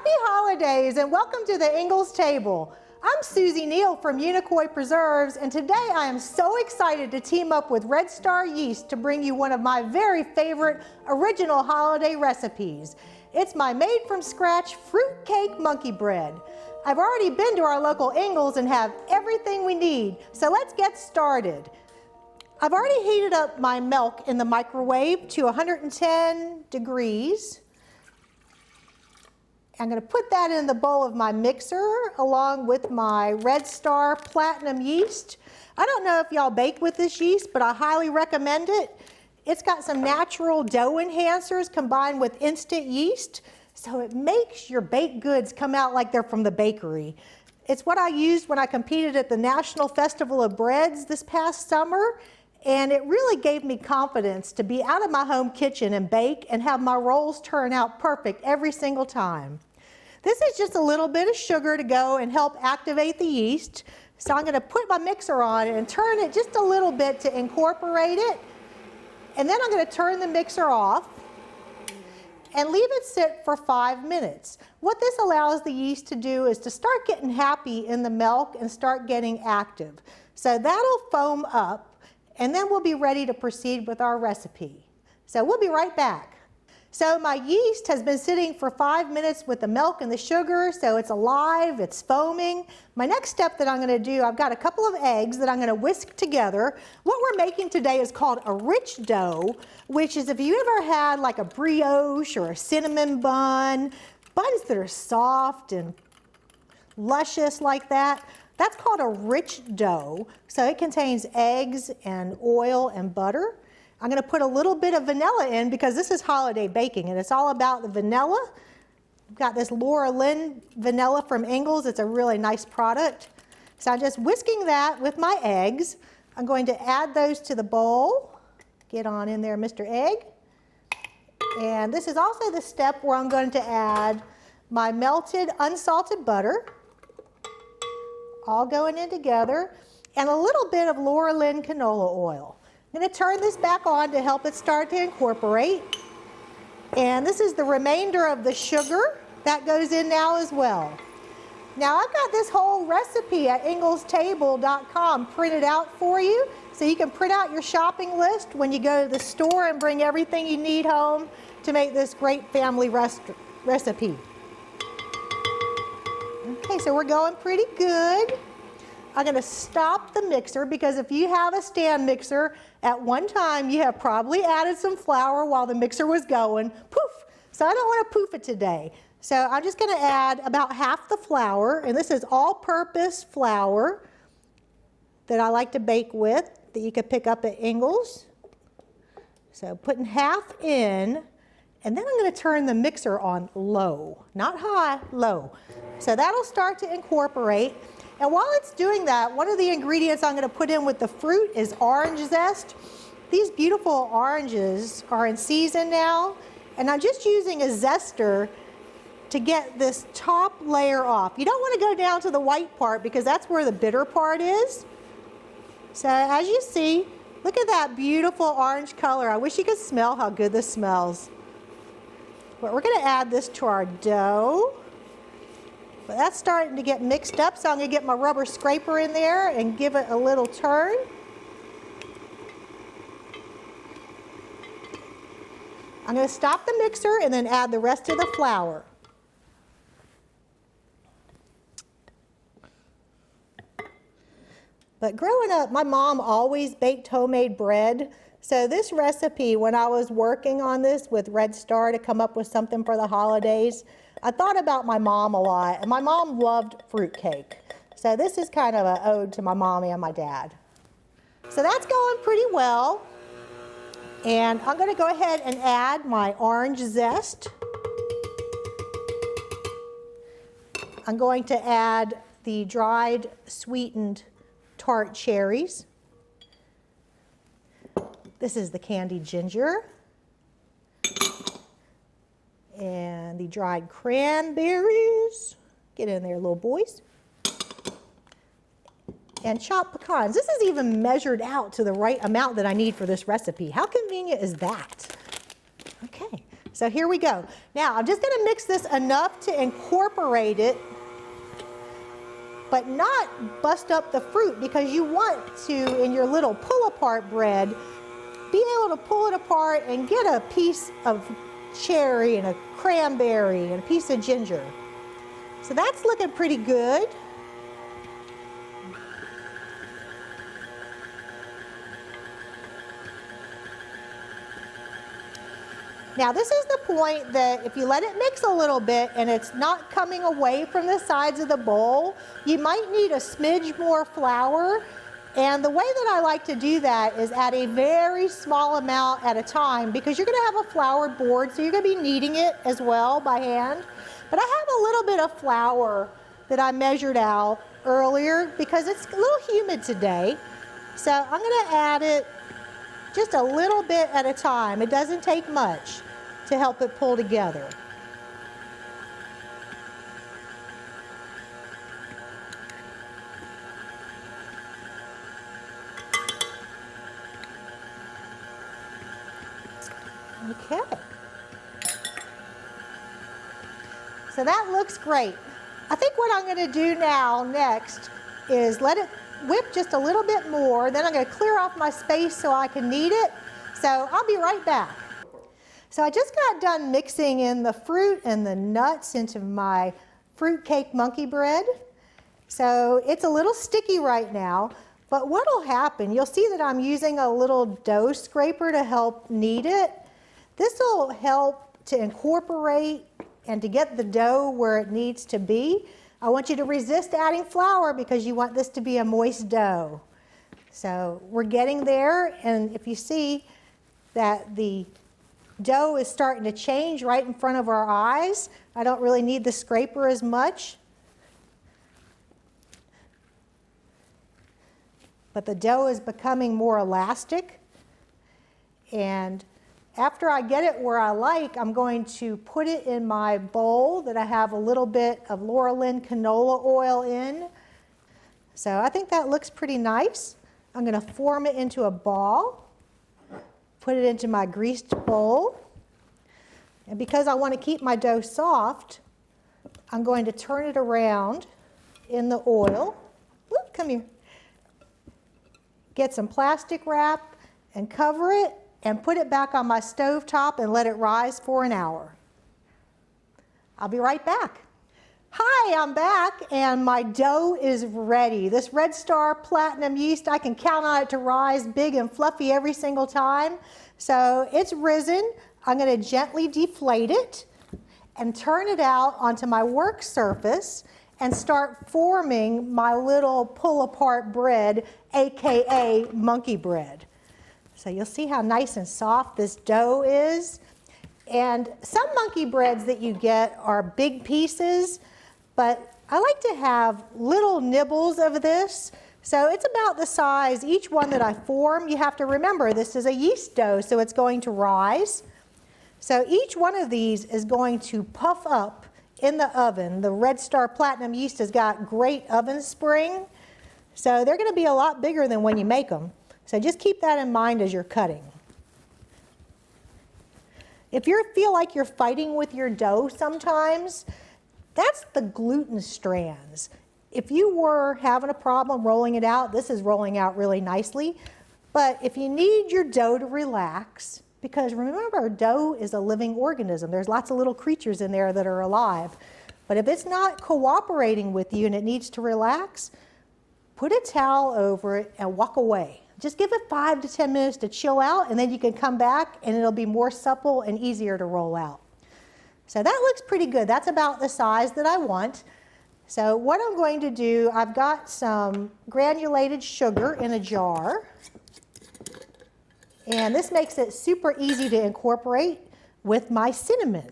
Happy holidays and welcome to the Ingles table. I'm Susie Neal from Unicoi Preserves, and today I am so excited to team up with Red Star Yeast to bring you one of my very favorite original holiday recipes. It's my made from scratch fruitcake monkey bread. I've already been to our local Ingles and have everything we need, so let's get started. I've already heated up my milk in the microwave to 110 degrees. I'm going to put that in the bowl of my mixer along with my Red Star Platinum yeast. I don't know if y'all bake with this yeast, but I highly recommend it. It's got some natural dough enhancers combined with instant yeast, so it makes your baked goods come out like they're from the bakery. It's what I used when I competed at the National Festival of Breads this past summer, and it really gave me confidence to be out of my home kitchen and bake and have my rolls turn out perfect every single time. This is just a little bit of sugar to go and help activate the yeast. So I'm going to put my mixer on and turn it just a little bit to incorporate it. And then I'm going to turn the mixer off and leave it sit for 5 minutes. What this allows the yeast to do is to start getting happy in the milk and start getting active. So that'll foam up, and then we'll be ready to proceed with our recipe. So we'll be right back. So my yeast has been sitting for 5 minutes with the milk and the sugar, so it's alive, it's foaming. My next step that I'm going to do, I've got a couple of eggs that I'm going to whisk together. What we're making today is called a rich dough, which is if you ever had like a brioche or a cinnamon bun, buns that are soft and luscious like that, that's called a rich dough. So it contains eggs and oil and butter. I'm going to put a little bit of vanilla in because this is holiday baking and it's all about the vanilla. I've got this Laura Lynn vanilla from Ingles. It's a really nice product. So I'm just whisking that with my eggs. I'm going to add those to the bowl. Get on in there, Mr. Egg. And this is also the step where I'm going to add my melted unsalted butter, all going in together, and a little bit of Laura Lynn canola oil. I'm going to turn this back on to help it start to incorporate. And this is the remainder of the sugar that goes in now as well. Now I've got this whole recipe at inglestable.com printed out for you, so you can print out your shopping list when you go to the store and bring everything you need home to make this great family recipe. Okay, so we're going pretty good. I'm going to stop the mixer because if you have a stand mixer, at one time you have probably added some flour while the mixer was going. Poof! So I don't want to poof it today. So I'm just going to add about half the flour, and this is all-purpose flour that I like to bake with that you could pick up at Ingles. So putting half in, and then I'm going to turn the mixer on low, not high, low. So that'll start to incorporate. And while it's doing that, one of the ingredients I'm going to put in with the fruit is orange zest. These beautiful oranges are in season now, and I'm just using a zester to get this top layer off. You don't want to go down to the white part because that's where the bitter part is. So as you see, look at that beautiful orange color. I wish you could smell how good this smells. But we're going to add this to our dough. But that's starting to get mixed up, so I'm going to get my rubber scraper in there and give it a little turn. I'm going to stop the mixer and then add the rest of the flour. But growing up, my mom always baked homemade bread. So this recipe, when I was working on this with Red Star to come up with something for the holidays, I thought about my mom a lot, and my mom loved fruitcake. So this is kind of an ode to my mom and my dad. So that's going pretty well. And I'm going to go ahead and add my orange zest. I'm going to add the dried sweetened tart cherries. This is the candied ginger. And the dried cranberries. Get in there, little boys. And chopped pecans. This is even measured out to the right amount that I need for this recipe. How convenient is that? Okay, So here we go. Now I'm just gonna mix this enough to incorporate it, but not bust up the fruit, because you want to, in your little pull-apart bread, be able to pull it apart and get a piece of cherry and a cranberry and a piece of ginger. So that's looking pretty good. Now this is the point that if you let it mix a little bit and it's not coming away from the sides of the bowl, you might need a smidge more flour. And the way that I like to do that is add a very small amount at a time, because you're going to have a floured board, so you're going to be kneading it as well by hand. But I have a little bit of flour that I measured out earlier because it's a little humid today. So I'm going to add it just a little bit at a time. It doesn't take much to help it pull together. Okay. So that looks great. I think what I'm going to do now next is let it whip just a little bit more. Then I'm going to clear off my space so I can knead it. So I'll be right back. So I just got done mixing in the fruit and the nuts into my fruitcake monkey bread. So it's a little sticky right now, but what will happen, you'll see that I'm using a little dough scraper to help knead it. This will help to incorporate and to get the dough where it needs to be. I want you to resist adding flour because you want this to be a moist dough. So we're getting there, and if you see that the dough is starting to change right in front of our eyes, I don't really need the scraper as much. But the dough is becoming more elastic, and after I get it where I like, I'm going to put it in my bowl that I have a little bit of Laurelin canola oil in. So I think that looks pretty nice. I'm going to form it into a ball, put it into my greased bowl. And because I want to keep my dough soft, I'm going to turn it around in the oil. Whoop, come here. Get some plastic wrap and cover it, and put it back on my stove top and let it rise for an hour. I'll be right back. Hi, I'm back, and my dough is ready. This Red Star Platinum yeast, I can count on it to rise big and fluffy every single time. So it's risen. I'm going to gently deflate it and turn it out onto my work surface and start forming my little pull-apart bread, aka monkey bread. So you'll see how nice and soft this dough is. And some monkey breads that you get are big pieces, but I like to have little nibbles of this. So it's about the size, each one that I form. You have to remember this is a yeast dough, so it's going to rise. So each one of these is going to puff up in the oven. The Red Star Platinum yeast has got great oven spring, so they're going to be a lot bigger than when you make them. So just keep that in mind as you're cutting. If you feel like you're fighting with your dough sometimes, that's the gluten strands. If you were having a problem rolling it out, this is rolling out really nicely. But if you need your dough to relax, because remember, dough is a living organism. There's lots of little creatures in there that are alive. But if it's not cooperating with you and it needs to relax, put a towel over it and walk away. Just give it 5 to 10 minutes to chill out, and then you can come back and it'll be more supple and easier to roll out. So that looks pretty good. That's about the size that I want. So what I'm going to do, I've got some granulated sugar in a jar. And this makes it super easy to incorporate with my cinnamon.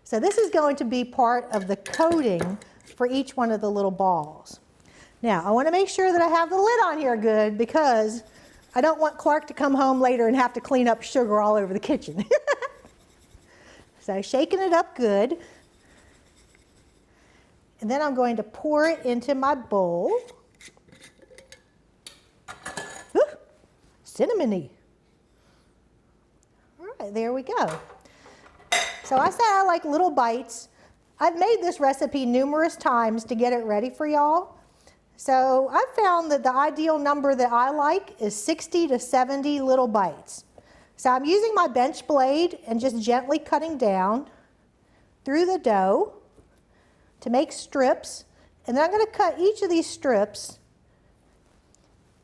So this is going to be part of the coating for each one of the little balls. Now, I want to make sure that I have the lid on here good, because I don't want Clark to come home later and have to clean up sugar all over the kitchen. So shaking it up good. And then I'm going to pour it into my bowl. Ooh, cinnamony. All right, there we go. So I said I like little bites. I've made this recipe numerous times to get it ready for y'all. So I found that the ideal number that I like is 60 to 70 little bites. So I'm using my bench blade and just gently cutting down through the dough to make strips. And then I'm going to cut each of these strips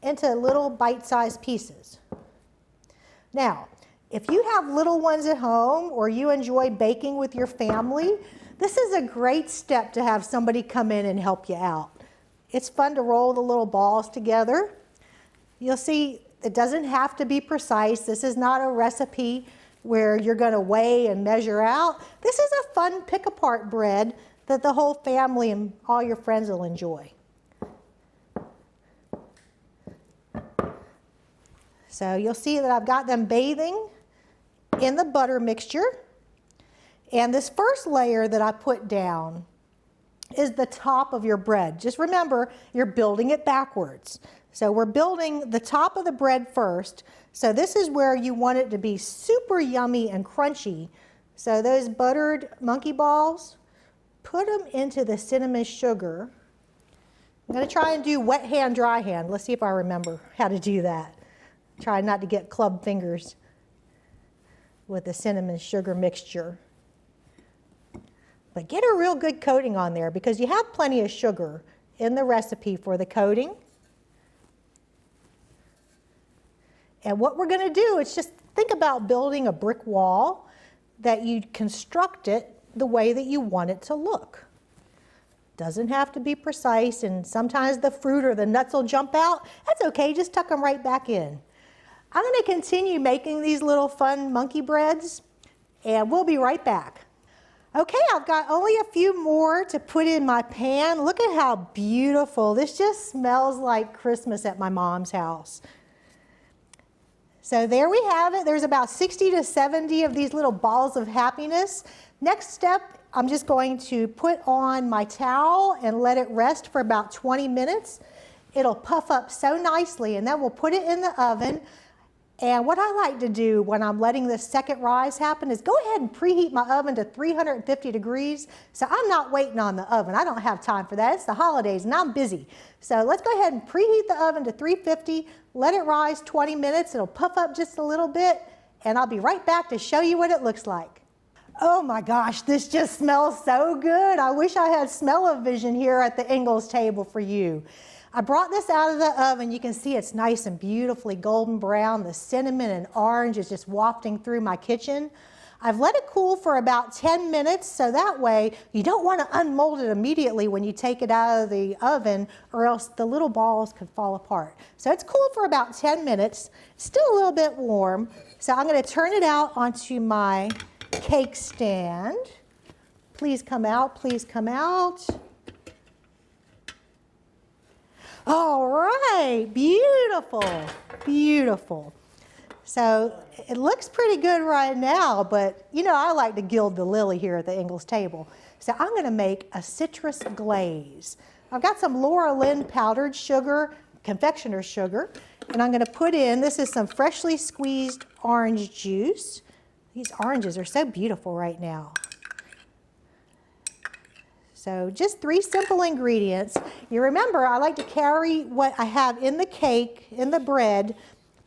into little bite-sized pieces. Now, if you have little ones at home or you enjoy baking with your family, this is a great step to have somebody come in and help you out. It's fun to roll the little balls together. You'll see it doesn't have to be precise. This is not a recipe where you're going to weigh and measure out. This is a fun pick-apart bread that the whole family and all your friends will enjoy. So you'll see that I've got them bathing in the butter mixture. And this first layer that I put down is the top of your bread. Just remember, you're building it backwards. So we're building the top of the bread first. So this is where you want it to be super yummy and crunchy. So those buttered monkey balls, put them into the cinnamon sugar. I'm going to try and do wet hand, dry hand. Let's see if I remember how to do that. Try not to get club fingers with the cinnamon sugar mixture. But get a real good coating on there because you have plenty of sugar in the recipe for the coating. And what we're going to do is just think about building a brick wall that you construct it the way that you want it to look. Doesn't have to be precise, and sometimes the fruit or the nuts will jump out. That's okay, just tuck them right back in. I'm going to continue making these little fun monkey breads, and we'll be right back. Okay, I've got only a few more to put in my pan. Look at how beautiful. This just smells like Christmas at my mom's house. So there we have it. There's about 60 to 70 of these little balls of happiness. Next step, I'm just going to put on my towel and let it rest for about 20 minutes. It'll puff up so nicely, and then we'll put it in the oven. And what I like to do when I'm letting this second rise happen is go ahead and preheat my oven to 350 degrees. So I'm not waiting on the oven. I don't have time for that. It's the holidays and I'm busy. So let's go ahead and preheat the oven to 350, let it rise 20 minutes. It'll puff up just a little bit, and I'll be right back to show you what it looks like. Oh my gosh, this just smells so good. I wish I had smell-o-vision here at the Ingles table for you. I brought this out of the oven. You can see it's nice and beautifully golden brown. The cinnamon and orange is just wafting through my kitchen. I've let it cool for about 10 minutes, so that way you don't want to unmold it immediately when you take it out of the oven, or else the little balls could fall apart. So it's cooled for about 10 minutes. It's still a little bit warm, so I'm going to turn it out onto my cake stand. Please come out, please come out. All right, beautiful, beautiful. So it looks pretty good right now, but you know I like to gild the lily here at the Ingles table. So I'm going to make a citrus glaze. I've got some Laura Lynn powdered sugar, confectioner's sugar, and I'm going to put in, this is some freshly squeezed orange juice. These oranges are so beautiful right now. So just 3 simple ingredients. You remember, I like to carry what I have in the cake, in the bread,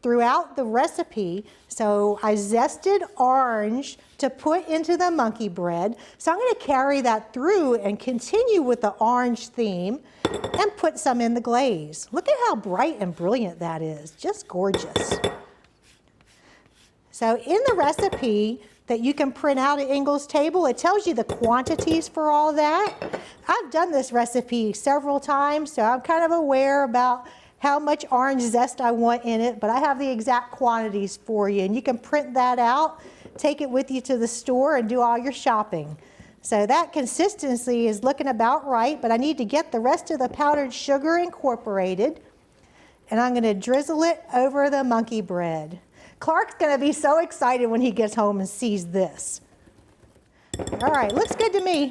throughout the recipe. So I zested orange to put into the monkey bread. So I'm going to carry that through and continue with the orange theme and put some in the glaze. Look at how bright and brilliant that is. Just gorgeous. So in the recipe that you can print out at Ingles table, it tells you the quantities for all that. I've done this recipe several times, so I'm kind of aware about how much orange zest I want in it, but I have the exact quantities for you, and you can print that out, take it with you to the store, and do all your shopping. So that consistency is looking about right, but I need to get the rest of the powdered sugar incorporated, and I'm going to drizzle it over the monkey bread. Clark's going to be so excited when he gets home and sees this. All right, looks good to me.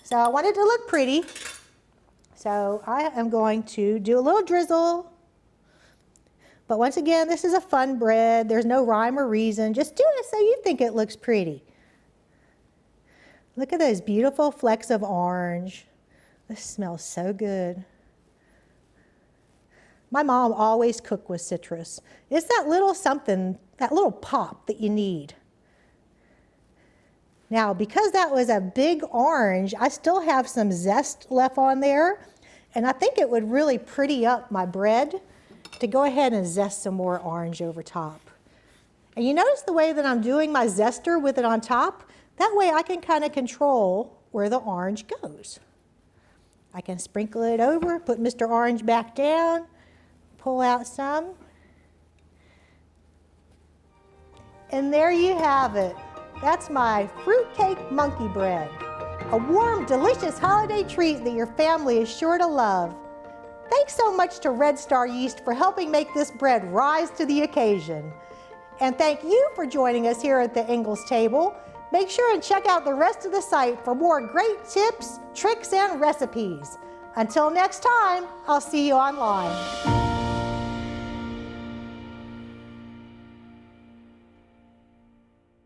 So I want it to look pretty. So I am going to do a little drizzle. But once again, this is a fun bread. There's no rhyme or reason. Just do it so you think it looks pretty. Look at those beautiful flecks of orange. This smells so good. My mom always cooked with citrus. It's that little something, that little pop that you need. Now, because that was a big orange, I still have some zest left on there, and I think it would really pretty up my bread to go ahead and zest some more orange over top. And you notice the way that I'm doing my zester with it on top? That way I can kind of control where the orange goes. I can sprinkle it over, put Mr. Orange back down, pull out some. And there you have it. That's my fruitcake monkey bread. A warm, delicious holiday treat that your family is sure to love. Thanks so much to Red Star Yeast for helping make this bread rise to the occasion. And thank you for joining us here at the Ingles table. Make sure and check out the rest of the site for more great tips, tricks, and recipes. Until next time, I'll see you online.